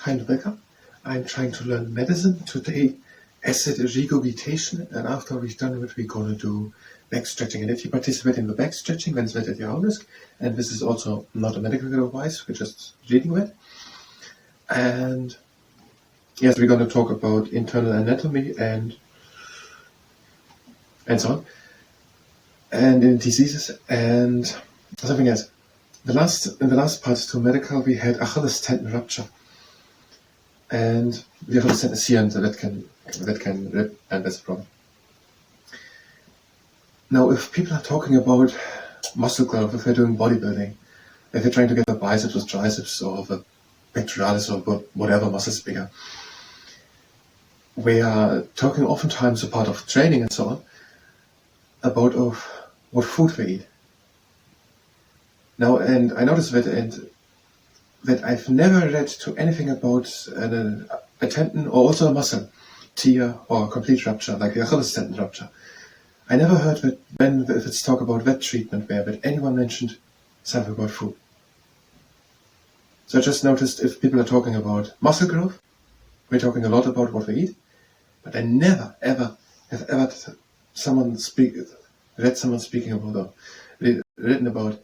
Hi and welcome. I'm trying to learn medicine. Today, acid regurgitation, and after we've done it, we're going to do backstretching. And if you participate in the backstretching, then it's at your own risk. And this is also not a medical advice, we're just reading it. And yes, we're going to talk about internal anatomy and so on, and in diseases and something else. In the last part to medical, we had Achilles tendon rupture. And the Achilles tendon is here, and that can rip, and that's a problem. Now, if people are talking about muscle growth, if they're doing bodybuilding, if they're trying to get the biceps or triceps or the pectoralis or whatever muscles bigger, we are talking oftentimes a part of training and so on about of what food we eat. Now, and I noticed that I've never read to anything about a tendon or also a muscle tear or complete rupture, like the Achilles tendon rupture. I never heard that if it's talk about that treatment where anyone mentioned something about food. So I just noticed if people are talking about muscle growth, we're talking a lot about what we eat, but I never ever have ever read someone speaking about or written about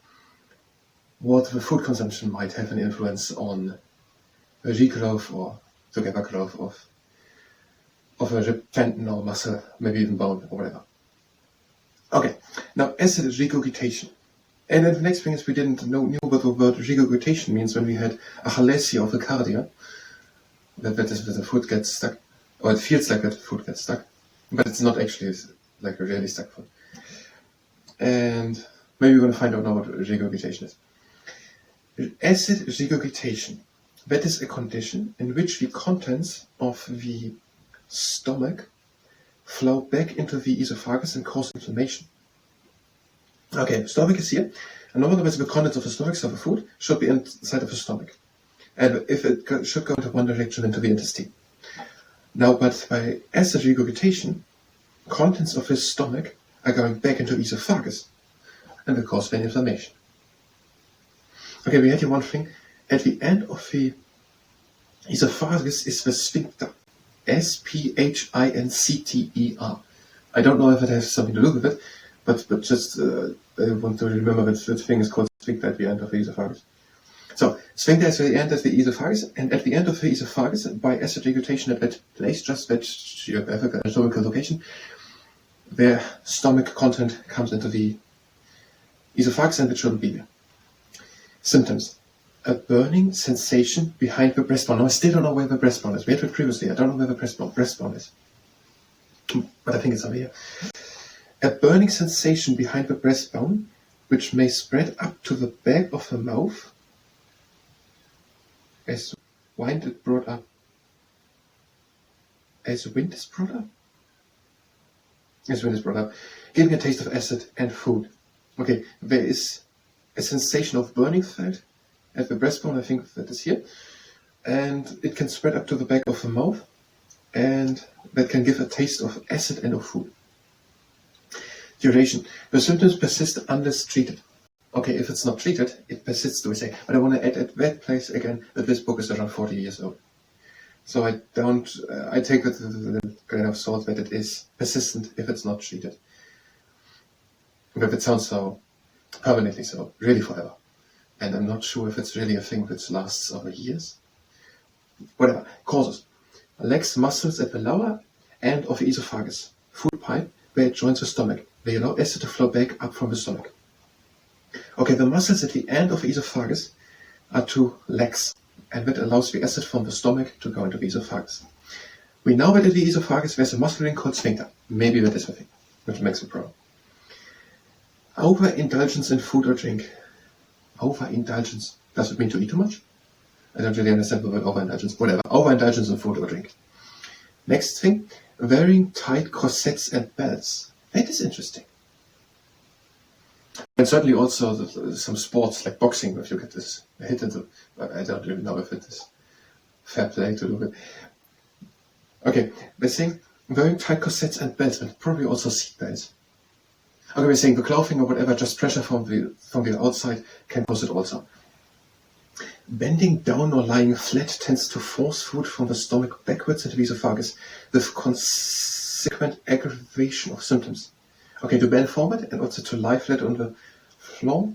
what the food consumption might have an influence on the regrowth or together growth of a rib tendon or muscle, maybe even bone or whatever. Okay, now acid regurgitation. And then the next thing is we didn't know what the word regurgitation means when we had achalasia of the cardia. That is where the foot gets stuck, or it feels like that the foot gets stuck, but it's not actually like a really stuck foot. And maybe we're going to find out now what regurgitation is. Acid regurgitation. That is a condition in which the contents of the stomach flow back into the esophagus and cause inflammation. Okay, stomach is here. And normally the contents of the stomach, so the food, should be inside of the stomach. And if it should go into one direction, into the intestine. Now, but by acid regurgitation, contents of his stomach are going back into the esophagus and will cause then inflammation. Okay, we had here one thing. At the end of the esophagus is the sphincter. S-P-H-I-N-C-T-E-R. I don't know if it has something to do with it, but just I want to remember that the thing is called sphincter at the end of the esophagus. So, sphincter is at the end of the esophagus, and at the end of the esophagus, by acid regurgitation at that place, just that geographic anatomical location, where stomach content comes into the esophagus and it shouldn't be there. Symptoms. A burning sensation behind the breastbone. Now, I still don't know where the breastbone is. We had it previously. I don't know where the breastbone is. But I think it's over here. A burning sensation behind the breastbone, which may spread up to the back of the mouth, as wind is brought up. As wind is brought up? As wind is brought up. Giving a taste of acid and food. Okay, there is a sensation of burning felt at the breastbone, I think that is here, and it can spread up to the back of the mouth, and that can give a taste of acid and of food. Duration. The symptoms persist unless treated. Okay, if it's not treated, it persists, we say. But I want to add at that place again that this book is around 40 years old. So I take with a grain of salt that it is persistent if it's not treated. But it sounds so permanently so, really forever. And I'm not sure if it's really a thing which lasts over years. Whatever. Causes. Lax muscles at the lower end of the esophagus, food pipe, where it joins the stomach. They allow acid to flow back up from the stomach. Okay, the muscles at the end of the esophagus are too lax, and that allows the acid from the stomach to go into the esophagus. We know that in the esophagus there's a muscle ring called sphincter. Maybe that is the thing, which makes a problem. Overindulgence in food or drink. Overindulgence. Does it mean to eat too much? I don't really understand the word overindulgence. Whatever. Overindulgence in food or drink. Next thing. Wearing tight corsets and belts. That is interesting. And certainly also some sports like boxing, if you get this hit into, I don't really know if it is fair play to do it. Okay, we're saying wearing tight corsets and belts, and probably also seat belts. Okay, we're saying the clothing or whatever, just pressure from the outside can cause it also. Bending down or lying flat tends to force food from the stomach backwards into the esophagus, with consequent aggravation of symptoms. Okay, to bend forward and also to lie flat on the floor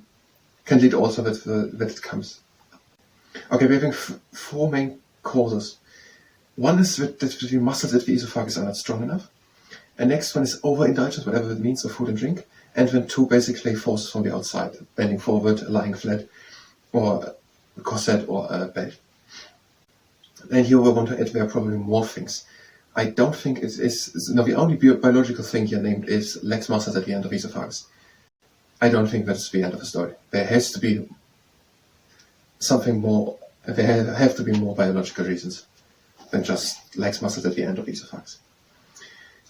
can lead also that it comes. Okay, we're having four main causes. One is that the muscles at the esophagus are not strong enough. And next one is overindulgence, whatever it means, of food and drink. And then two basically forces from the outside, bending forward, lying flat, or a corset or a belt. And here we want to add there are probably more things. I don't think it is, no, the only biological thing here named is lax muscles at the end of the esophagus. I don't think that's the end of the story. There has to be something more, there have to be more biological reasons than just lax muscles at the end of the esophagus.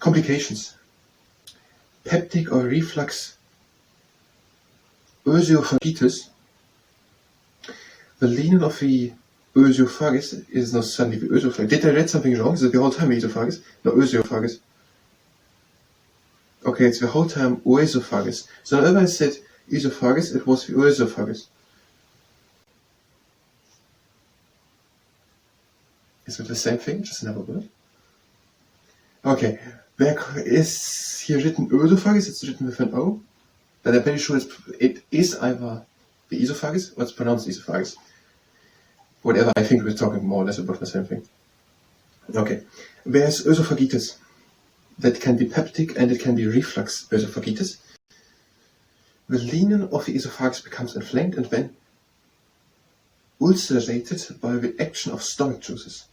Complications. Peptic or reflux esophagitis. The leaning of the esophagus is not suddenly the esophagus. Did I read something wrong? Is it the whole time esophagus? No, esophagus. Okay, it's the whole time esophagus. So whenever I said esophagus, it was the esophagus. Is it the same thing? Just another word? Okay, there is here written esophagus, it's written with an O, but I'm pretty sure it is either the esophagus or it's pronounced esophagus. Whatever, I think we're talking more or less about the same thing. Okay, there's esophagitis. That can be peptic and it can be reflux esophagitis. The lignin of the esophagus becomes inflamed and then ulcerated by the action of stomach juices.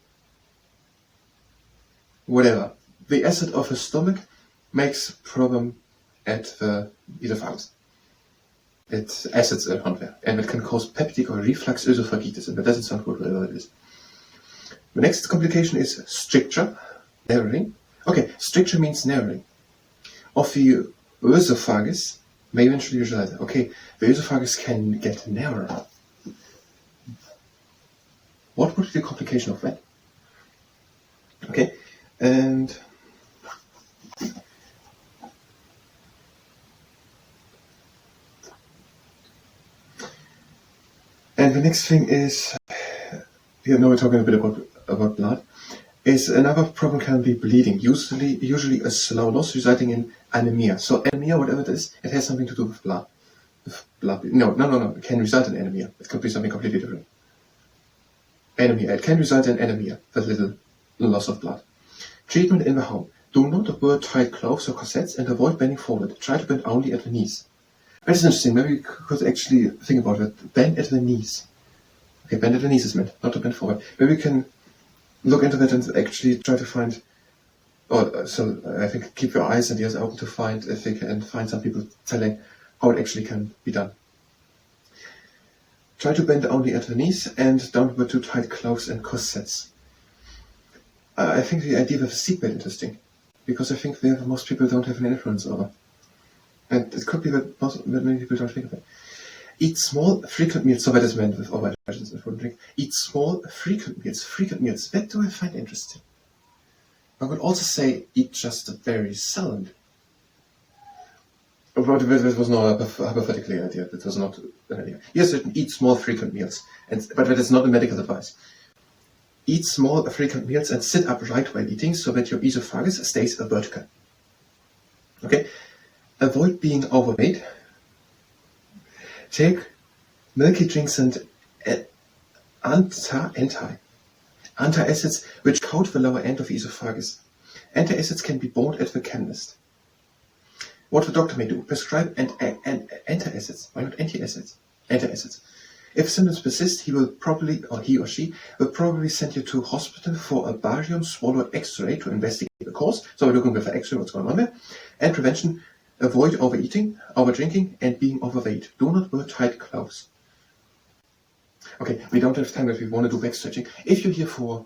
Whatever. The acid of the stomach makes problem at the esophagus. It acids around there, and it can cause peptic or reflux esophagitis, and that doesn't sound good, whatever it is. The next complication is stricture, narrowing. Okay, stricture means narrowing of the esophagus may eventually result. Okay, the esophagus can get narrower. What would be the complication of that? Okay, and the next thing is, here now we're talking a bit about blood. Is another problem can be bleeding, usually a slow loss resulting in anemia. So anemia, whatever it is, it has something to do with blood. No, it can result in anemia. It could be something completely different. Anemia, it can result in anemia, that little loss of blood. Treatment in the home. Do not wear tight clothes or corsets and avoid bending forward. Try to bend only at the knees. That is interesting, maybe we could actually think about it. Bend at the knees. Okay, bend at the knees is meant, not to bend forward. Maybe we can look into that and actually try to find, so I think keep your eyes and ears open to find if they can find some people telling how it actually can be done. Try to bend only at the knees and don't wear too tight clothes and corsets. I think the idea of a seatbelt is interesting, because I think that most people don't have an influence over. And it could be that many people don't think of it. Eat small, frequent meals. So that is meant with overindulgence and food and drink. Eat small, frequent meals. Frequent meals. That do I find interesting. I would also say eat just very seldom. But that was not a hypothetical idea. That was not an idea. Yes, eat small, frequent meals. But that is not a medical advice. Eat small, frequent meals and sit upright while eating so that your esophagus stays vertical. Okay? Avoid being overweight. Take milky drinks and antacids which coat the lower end of the esophagus. Antacids can be bought at the chemist. What the doctor may do, prescribe antacids. Why not antacids? Antacids. If symptoms persist, he or she will probably send you to hospital for a barium swallow X-ray to investigate the cause. So we're looking with the X-ray, what's going on there. And prevention. Avoid overeating, overdrinking, and being overweight. Do not wear tight clothes. Okay, we don't have time if we want to do backstretching. If you're here for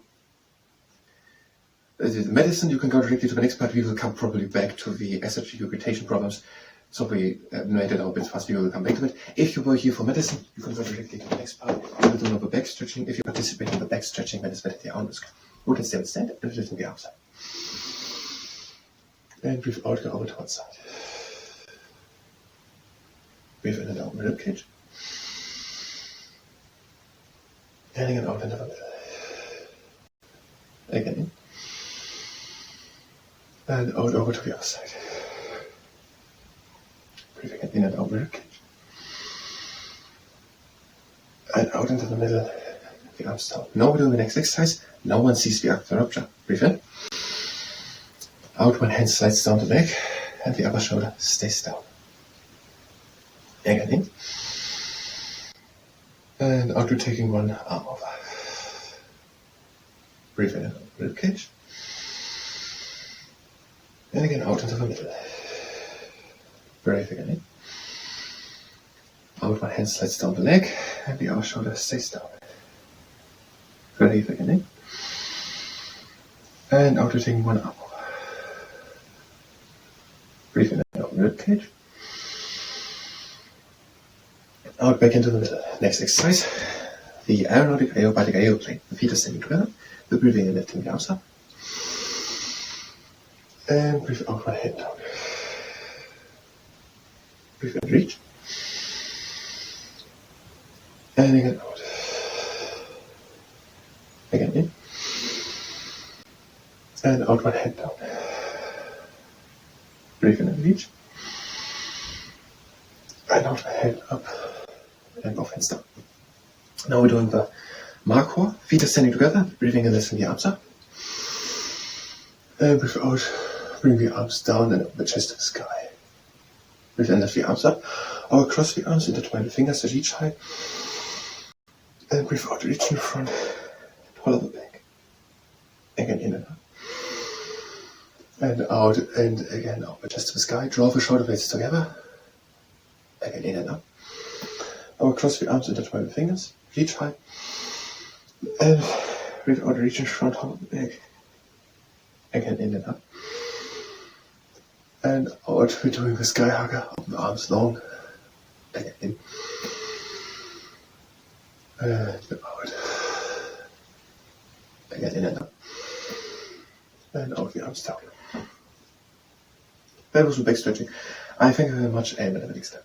medicine, you can go directly to the next part. We will come probably back to the acid regurgitation problems. So we made it out a bit fast. We will come back to it. If you were here for medicine, you can go directly to the next part. We will do the backstretching. If you participate in the backstretching, that is better der Augenmuskel. Gut, jetzt der Stand und wir sind outside. And breathe out, go over to one side. Breathe in and out, rib cage. And again out into the middle. Again in. And out over to the other side. Breathing in and out ribcage. And out into the middle, the arms down. Now we're doing the next exercise. No one sees the abdomen rupture. Breathe in. Out, one hand slides down the leg, and the upper shoulder stays down. Again in. And out, we're taking one arm over. Breathe in and out ribcage. And again out into the middle. Breathe again in. Out, one hand slides down the leg, and the other shoulder stays down. Breathe again in. And out, we're taking one arm over. Breathe in and out ribcage. Out back into the middle. Next exercise. The aeronautic aerobatic aeroplane. The feet are standing together. The breathing in, lifting the arms up. And breathe out, one hand down. Breathe in, reach. And again out. Again in. And out, one hand down. Breathe in and reach. And out, one hand up. And both hands down. Now we're doing the Markhor. Feet are standing together. Breathing in, lifting the arms up. And breathe out. Bring the arms down and up the chest to the sky. Breathe in, lift the arms up. Or cross the arms, intertwine the fingers at each side. And breathe out, reach in front. Hollow the back. Again in and out. And out and again up the chest to the sky. Draw the shoulder blades together. Again in and out. Or cross the arms, intertwine the fingers. Reach high. And breathe out, reach in front, hollow the back. Again in and out. And out, we're doing the sky hugger. Open the arms long. Again in. And out. Again in and out. And out the arms down. That was the backstretching. I thank you very much and have a next time.